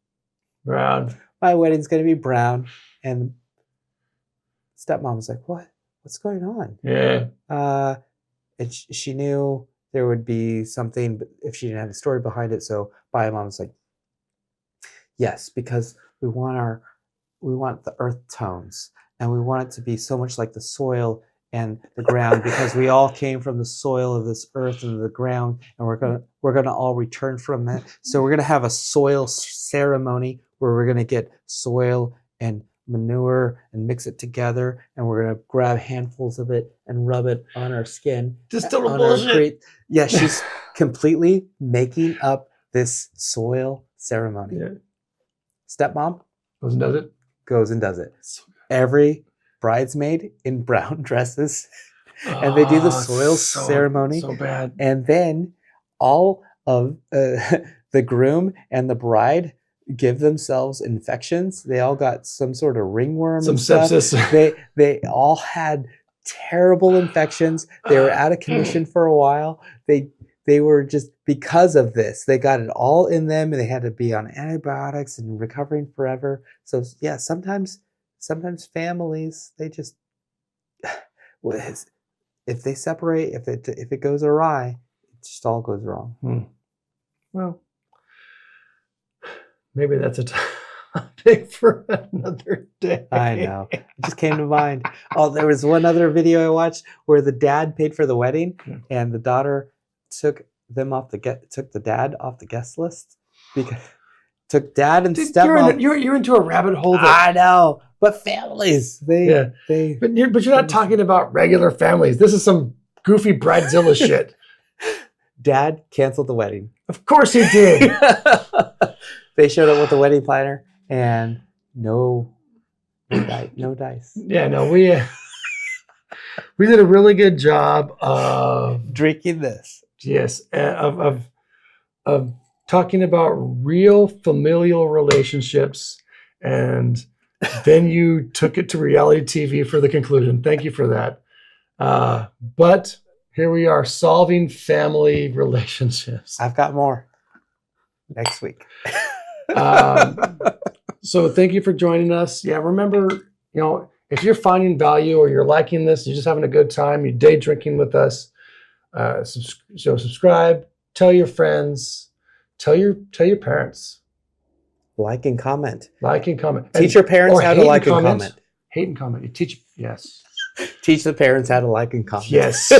My wedding's going to be brown. And stepmom was like, what? What's going on? Yeah. And she knew there would be something, but if she didn't have the story behind it. So bio mom was like, yes, because we want the earth tones, and we want it to be so much like the soil and the ground, because we all came from the soil of this earth and the ground, and we're gonna all return from that. So we're gonna have a soil ceremony where we're gonna get soil and manure and mix it together, and we're gonna grab handfuls of it and rub it on our skin. Just total on our bullshit. Yeah, she's completely making up this soil ceremony. Yeah. Stepmom Goes and does it. goes and does it. So good. Every bridesmaid in brown dresses, and they do the soil so- ceremony. So bad. And then all of the groom and the bride give themselves infections. They all got some sort of ringworm Some and stuff. sepsis. They all had terrible infections. They were out of commission for a while. They were just, because of this, they got it all in them, and they had to be on antibiotics and recovering forever. So yeah, sometimes families, they just, if they separate, if it goes awry, it just all goes wrong. Well, maybe that's a topic for another day. I know. It just came to mind. Oh, there was one other video I watched where the dad paid for the wedding, and the daughter took the dad off the guest list, because took dad and Dude, stepmom. you're into a rabbit hole. I know, but families, they But you're not talking about regular families. This is some goofy bridezilla shit. Dad canceled the wedding. Of course he did. They showed up with the wedding planner and no dice. Yeah, no, we did a really good job of Drinking this. of talking about real familial relationships, and then you took it to reality TV for the conclusion. Thank you for that. But here we are, solving family relationships. I've got more next week. So thank you for joining us. Yeah, remember, if you're finding value or you're liking this, you're just having a good time, you're day drinking with us, subscribe, tell your friends, tell your parents. Like and comment. Teach your parents how to like and comment. Hate and comment. You teach, yes. Teach the parents how to like and comment. Yes.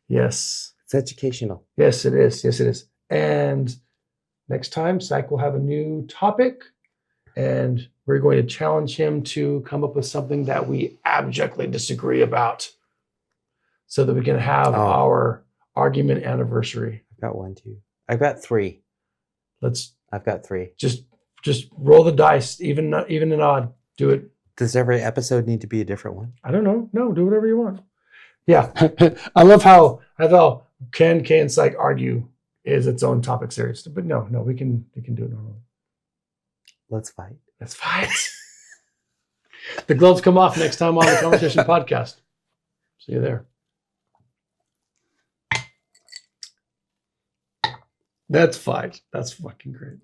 Yes. It's educational. Yes, it is. Yes, it is. And next time, Psych will have a new topic, and we're going to challenge him to come up with something that we abjectly disagree about, so that we can have our argument anniversary. I've got one, too. I've got three. I've got three. Just roll the dice, even and odd. Do it. Does every episode need to be a different one? I don't know. No, do whatever you want. Yeah. I love how Ken, K, and Psych argue is its own topic series. But no, we can do it normally. Let's fight. Let's fight. The gloves come off next time on the ConverSAYtion podcast. See you there. That's fight. That's fucking great.